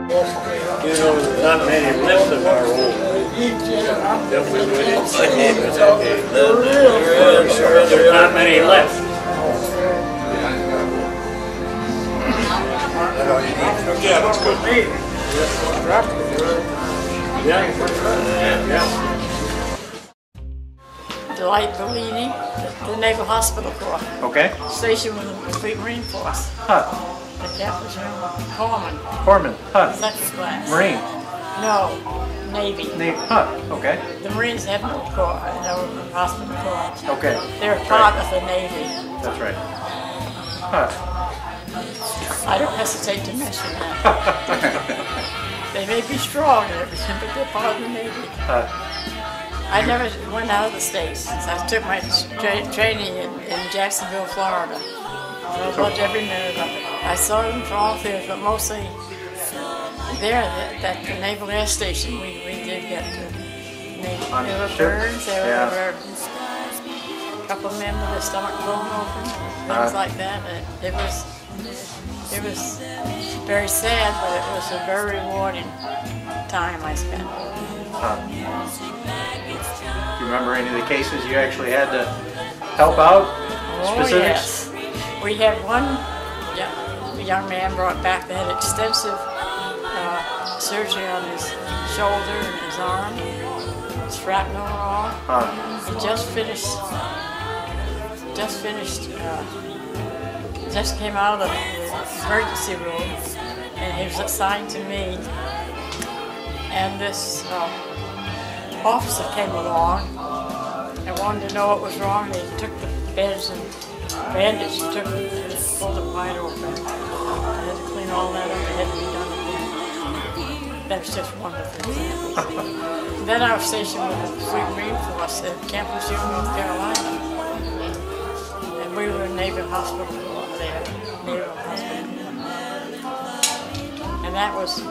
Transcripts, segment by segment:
You know, there's not many left of our old that we wouldn't say. There's not many left. Yeah, that's good. Yeah. Light Bellini, the Naval Hospital Corps. Okay. Stationed with the Fleet Marine Force. Huh. The captain was Corpsman. Corpsman. Huh. Second class. Marine. No, Navy. Navy. Huh. Okay. The Marines have no corps, no hospital corps. Okay. They're part of the Navy. That's right. Huh. I don't hesitate to mention that. They may be strong and everything, but they're part of the Navy. I never went out of the States. I took my training in Jacksonville, Florida. I loved every minute of it. I saw them from all fields, but mostly there at the Naval Air Station. We did get to Navy. There were burns, there were a couple of men with their stomach blown open, things like that. It was very sad, but it was a very rewarding time I spent. Do you remember any of the cases you actually had to help out? Specifics? Yes. We had one young man brought back that had extensive surgery on his shoulder and his arm, shrapnel and all. He just came out of the emergency room, and he was assigned to me. And this officer came along and wanted to know what was wrong. And he took the beds and bandage and pulled it wide open. I had to clean all that up. It had to be done again. That was just one of the examples. Then I was stationed with the Fleet Marine Force at Camp Lejeune, North Carolina. And we were in Naval Hospital there. Naval Hospital. And that was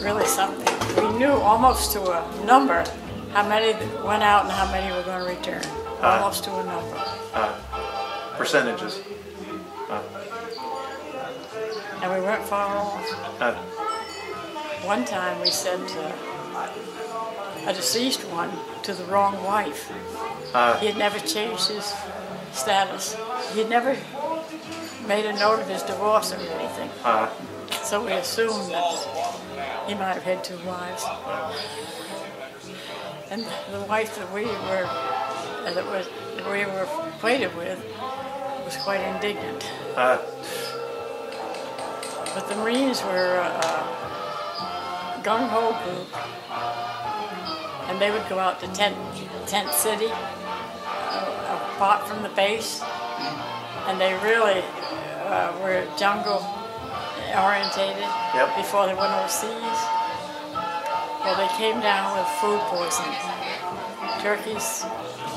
really something. We knew almost to a number how many went out and how many were going to return. Almost to a number. Percentages. And we weren't far off. One time we sent a deceased one to the wrong wife. He had never changed his status. He had never made a note of his divorce or anything. So we assumed that he might have had two wives. And the wife that we were acquainted with was quite indignant. But the Marines were a gung-ho group, and they would go out to Tent City, apart from the base, and they really were jungle orientated before they went overseas. Well, they came down with food poisoning. Turkeys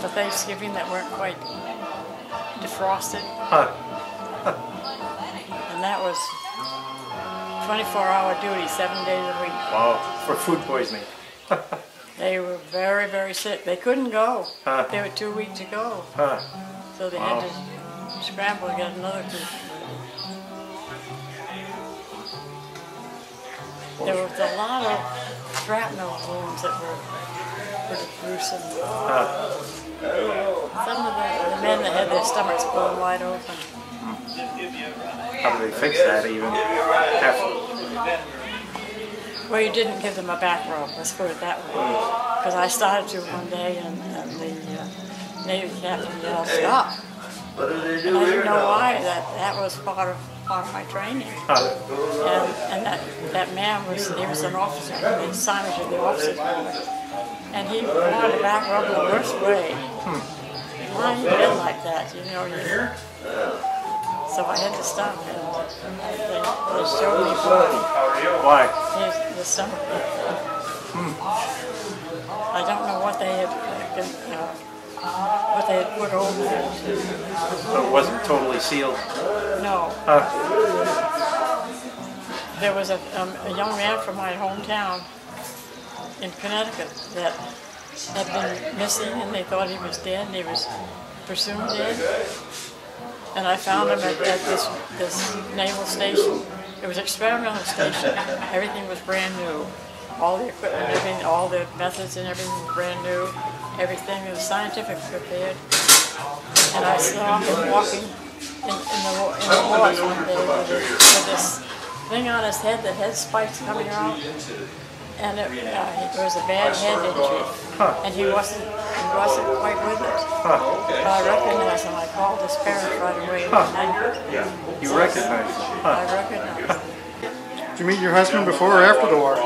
for Thanksgiving that weren't quite defrosted. And that was 24-hour duty, 7 days a week. Wow, for food poisoning. They were very, very sick. They couldn't go. They were too weak to go. So they had to scramble to get another group. There was a lot of shrapnel wounds that were pretty gruesome. Some of the men that had their stomachs blown wide open. How do they fix that even? Well, you didn't give them a back rub, let's put it that way. Because I started to one day and the Navy captain yelled, "Stop!" And I didn't know why. That was part of my training. And that man he was an officer, he was assigned to the officers' board. And he wanted to back rub the worst way. Why you did like that, you know? So I had to stop him. They showed me why. The stomach. I don't know what they had put over it. So it wasn't totally sealed? No. There was a young man from my hometown in Connecticut that had been missing, and they thought he was dead, and he was presumed dead. And I found him at this naval station It was an experimental station. Everything was brand new. All the equipment, everything, all the methods and everything was brand new. Everything was scientifically prepared. And I saw him walking in the woods one day with this thing on his head that had spikes coming out. And it was a bad head injury. And he wasn't quite with it. But I recognized him. I called his parents right away. You recognized him? I recognized him. Did you meet your husband before or after the war?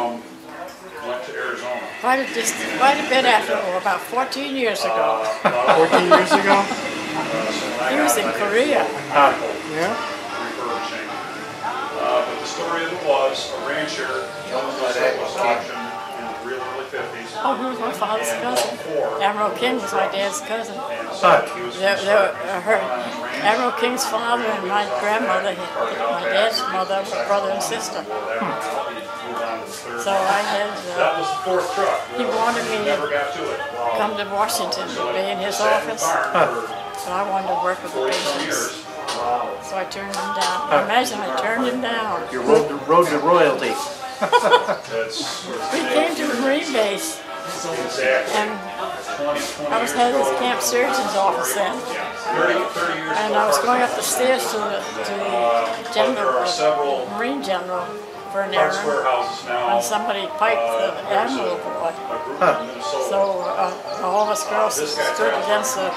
Quite a bit after the war, about 14 years ago. 14 years ago? He was in Korea. Yeah? But the story of it was a rancher owned by that was auction in the real early 50s. Oh, he was my father's cousin. Admiral King was my dad's cousin. Admiral King's father and my grandmother, my dad's mother, were brother and sister. So I had, he wanted me to come to Washington to be in his office, but I wanted to work with the patients. So I turned him down. I imagine I turned him down. Your road to royalty. We came to the Marine base, and I was head of the camp surgeon's office then. And I was going up the stairs to the general, Marine general, for an errand, and somebody piped the admiral boy. So all of us girls stood against the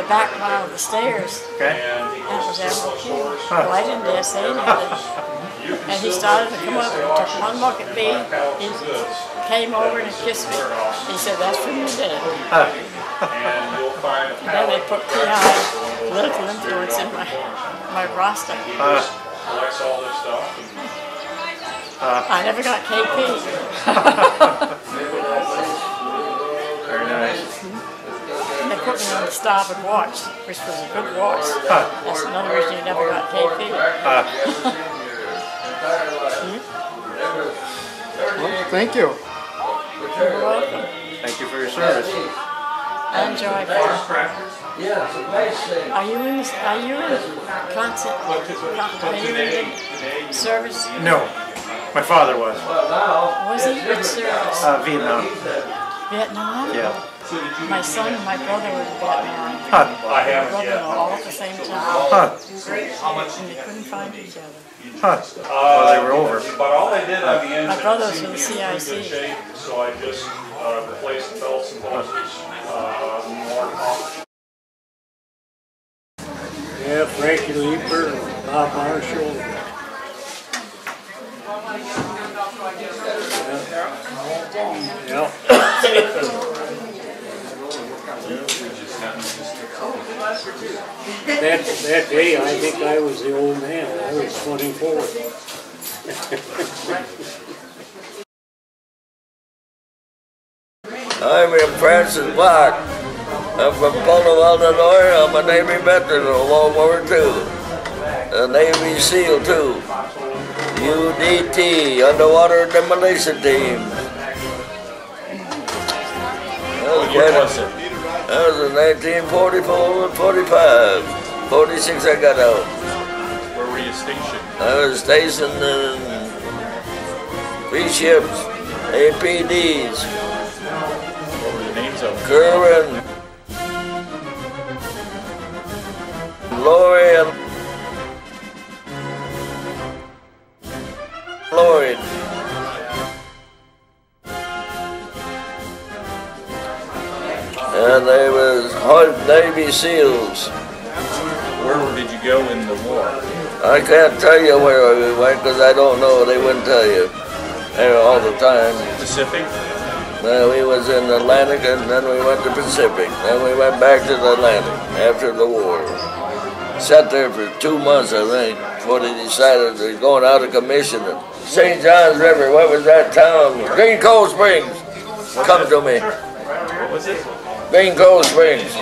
background of the stairs, and it was Admiral King. Well, I didn't dare say anything. And he started to come up and took one look at me. He came over and kissed me. He said, "That's for you, Dad." And then they put PI, political influence, in my roster. I never got KP. Very nice. And they put me on the starboard watch, which was a good watch. That's another reason you never got KP. Well, thank you. You're welcome. Thank you for your service. I enjoyed it. Are you in service? No, my father was. Was he in service? Vietnam. Vietnam? Yeah. My son and my brother were in Vietnam. I haven't Brother yet. all at the same time. And they couldn't find each other. Well, they were over. But all I did on the engine, My brother's seemed in the to be in good CIC. shape, so I just replaced the belts and hoses, more pump. Yeah, Frankie Leeper and Bob Marshall. Yeah. That day, I think I was the old man. I was 24. I'm Francis Black. I'm from Polo, Illinois. I'm a Navy veteran of World War II. A Navy SEAL too. UDT, Underwater Demolition Team. That was in 1944 and 45. 46 I got out. Where were you stationed? I was stationed in 3 ships, APDs. What were the names of them? Kerwin, Lori, and Lloyd. And they was Navy SEALs. Where did you go in the war? I can't tell you where we went because I don't know. They wouldn't tell you. They were all the time. Pacific? We was in Atlantic and then we went to Pacific. Then we went back to the Atlantic after the war. Sat there for 2 months, I think, before they decided they were going out of commission. St. John's River, what was that town? Green Cove Springs. Come to me. What was it? Green Cove Springs.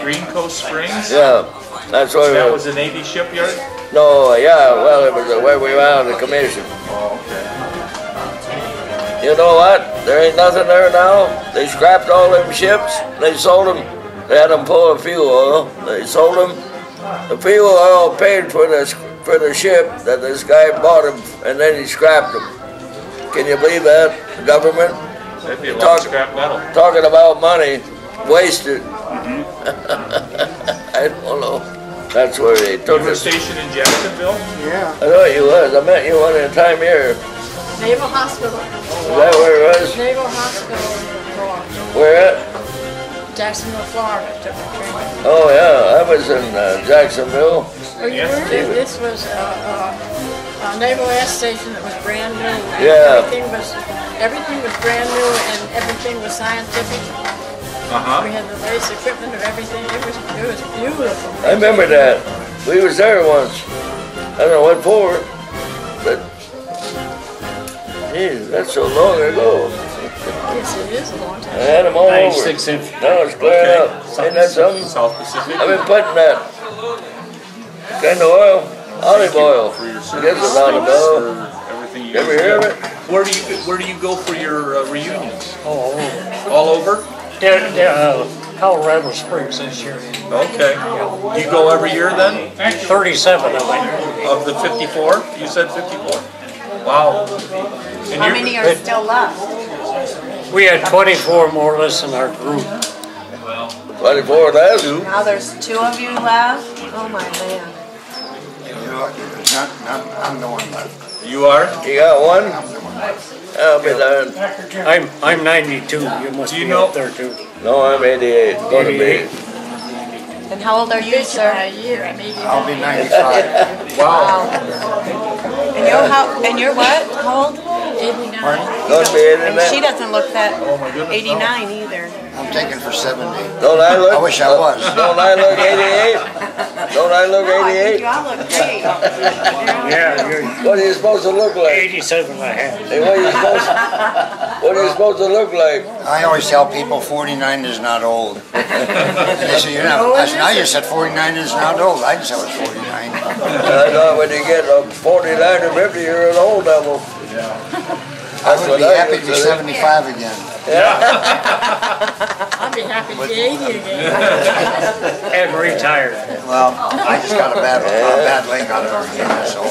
Green Coast Springs? Yeah, that's where That we was a Navy shipyard? No, yeah, well, it was where we were out of commission. Oh, okay. You know what? There ain't nothing there now. They scrapped all them ships. They sold them. They had them full of fuel oil. They sold them. The fuel oil paid for the for the ship that this guy bought him, and then he scrapped him. Can you believe that? The government? That'd be a lot of scrap metal. Talking about money, wasted. I don't know. That's where they took You were us. stationed in Jacksonville? Yeah. I know you was. I met you one time here. Naval Hospital. Is that where it was? Naval Hospital in Florida. Where at? Jacksonville, Florida. Took the training. Oh yeah, I was in Jacksonville. Oh, you were? This was a naval air station that was brand new. Yeah. Everything was brand new and everything was scientific. Uh-huh. We had the latest equipment of everything. It was beautiful. I remember that. We was there once. I don't know what for, but geez, that's so long ago. Yes, it is a long I time. had them all over. 96 infantry. Now it's clearing up. Ain't that something? South Pacific? I've been putting that kind of oil, olive oil. For your Guess it's olive oil. for everything you You ever hear of it? Where do you go for your reunions? Oh, All over? Colorado Springs this year. Okay. You go every year then? 37 of it. Of the 54? You said 54. Wow. And How you're- many are still left? We had 24 more or less in our group. 24 of that? Now there's 2 of you left? Oh my man. I'm the one left. You are? You got one? I'll be darned. I'm 92. You must Do you be know- up there too. No, I'm 88. Gonna be. 88. And how old are you, By sir? a year, maybe. I'll be 95. Wow. And you're what? How old? 89. Gonna be And she 89. doesn't look that 89 either. I'm taking for 70. Don't I look? I wish I was. Don't I look 88? Don't I look No, I think 88? you all look great. Yeah, you're What are you supposed to look like? 87 and a half. Hey, what are you supposed to look like? I always tell people 49 is not old. And they say, you're not. I said, now you said 49 is not old. I didn't say I was 49. I thought when you get 49 or 50, you're an old devil. I would be happy to be 75 again. I'd be happy to be 80 again. And retired. Well, I just got a bad leg out of it, so.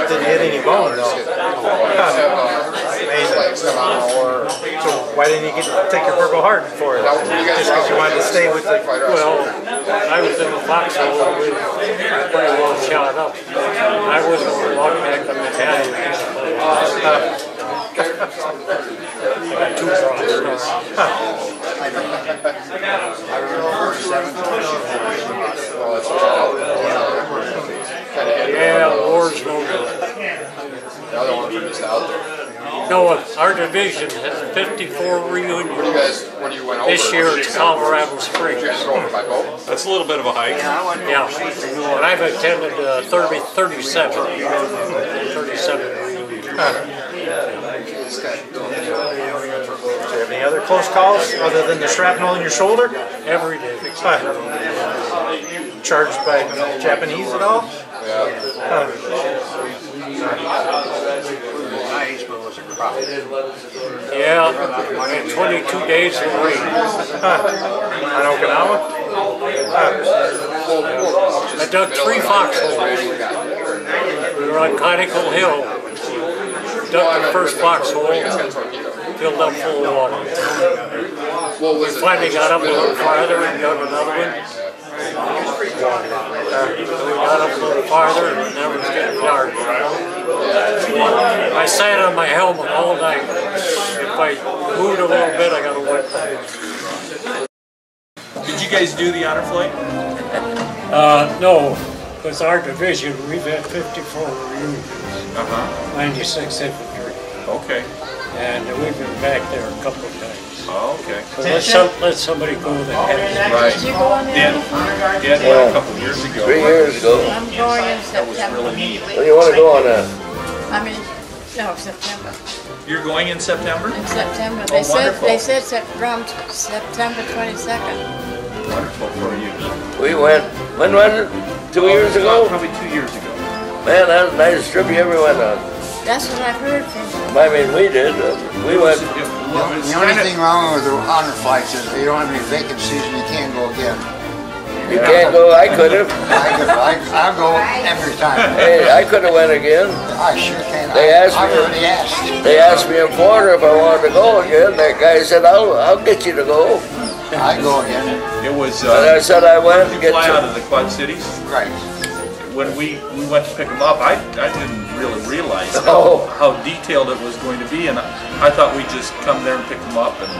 Didn't hit any bone though. Amazing. So why didn't you take your Purple Heart for it? Just because you wanted to stay with the... Well, I was in the foxhole with pretty well shot up. I wasn't a long back the battalion. I got 2 brothers. Yeah, war's no good. No, our division has 54 reunions. This year it's Colorado Springs. That's a little bit of a hike. Yeah, and I've attended 37 reunions. Do you have any other close calls other than the shrapnel in your shoulder? Every day. Charged by Japanese at all? Yeah, and 22 days of rain. On Okinawa? I dug 3 foxholes. We were on Conical Hill. Dug the first foxhole, filled up full of water. We finally got up a little farther and dug another one. We got up a little farther and now it was getting dark. I sat on my helmet all night. If I moved a little bit, I got a wet pack. Did you guys do the honor flight? No, because our division, we've had 54 reunions, 96 infantry, Okay. and we've been back there a couple of times. Oh, okay. So let somebody go that has. Right. Did you go on there? Dad went a couple years ago. 3 years ago. I'm going in That was September. really neat. When do you want to go on that? I mean, no, September. You're going in September? In September. Oh, wonderful. They said around September 22nd. Wonderful for you. We went, when was it? 2 years ago? Probably 2 years ago. Man, that was the nicest trip you ever went on. That's what I've heard from them. I mean, we did. We went, The only thing wrong with the honor flights is if you don't have any vacancies and you can't go again. You can't go, I could have. I'll go every time. Hey, I could have went again. I sure can. They asked I me. already asked. They asked me in Florida if I wanted to go again. That guy said, "I'll get you to go." I go again. It was, And I said I went to you get fly out you. of the Quad Cities. Right. When we went to pick them up, I didn't really realize Oh. how detailed it was going to be, and I thought we'd just come there and pick them up. And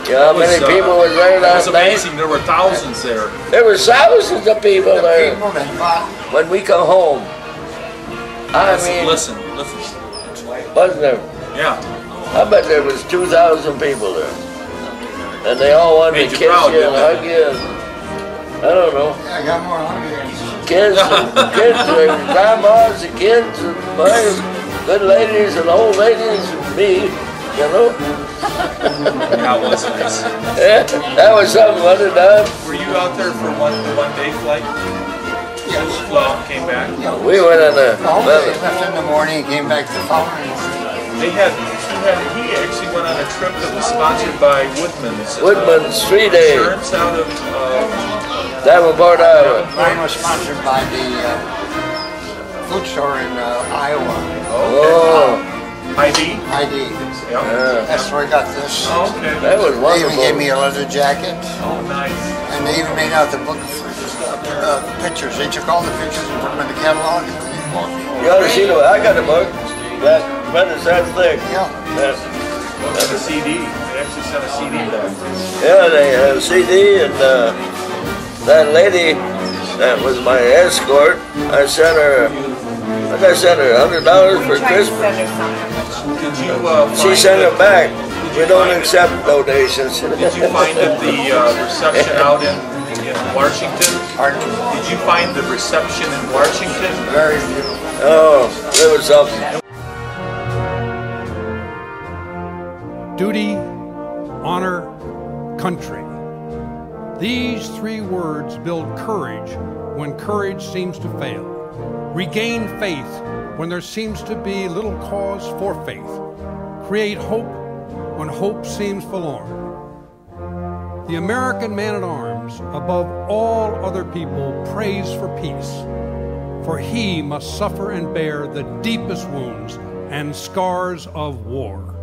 Yeah, how many people was there It was that night? amazing. There were thousands there. There was thousands of people The there people that bought, when we come home. I mean, Listen. wasn't there? Yeah. I bet there was 2,000 people there. And they all wanted Made to you kiss proud, you and didn't hug you. And, I don't know. I got more hungry. Kids, and grandmas and kids and good ladies and old ladies and me, you know. That was nice. Yeah, that was something, wasn't it, Don? Were you out there for the one-day flight? Yes. Well, came back. We went on a They left in the morning and came back the following morning. He actually went on a trip that was sponsored by Woodman's. Woodman's 3-day, Insurance out of Davenport, Iowa. Mine was sponsored by the food store in Iowa. Oh, ID. ID. Yeah. yeah, That's where I got this. Oh, okay. that was They even gave wonderful. me a leather jacket, Oh, nice. and they even made out the book of pictures. They took all the pictures and put them in the catalog. You ought to see the, I got a book, that is that thick. Yeah. That's, Sent a CD. They actually sent a CD back. yeah, they had a CD, and that lady that was my escort, I sent her $100 for Christmas. Did you She sent it back. We don't accept donations. Did you find that the reception out in Washington? Pardon? Did you find the reception in Washington? Very beautiful. Oh, there was something. Duty, honor, country. These three words build courage when courage seems to fail. Regain faith when there seems to be little cause for faith. Create hope when hope seems forlorn. The American man-at-arms, above all other people, prays for peace, for he must suffer and bear the deepest wounds and scars of war.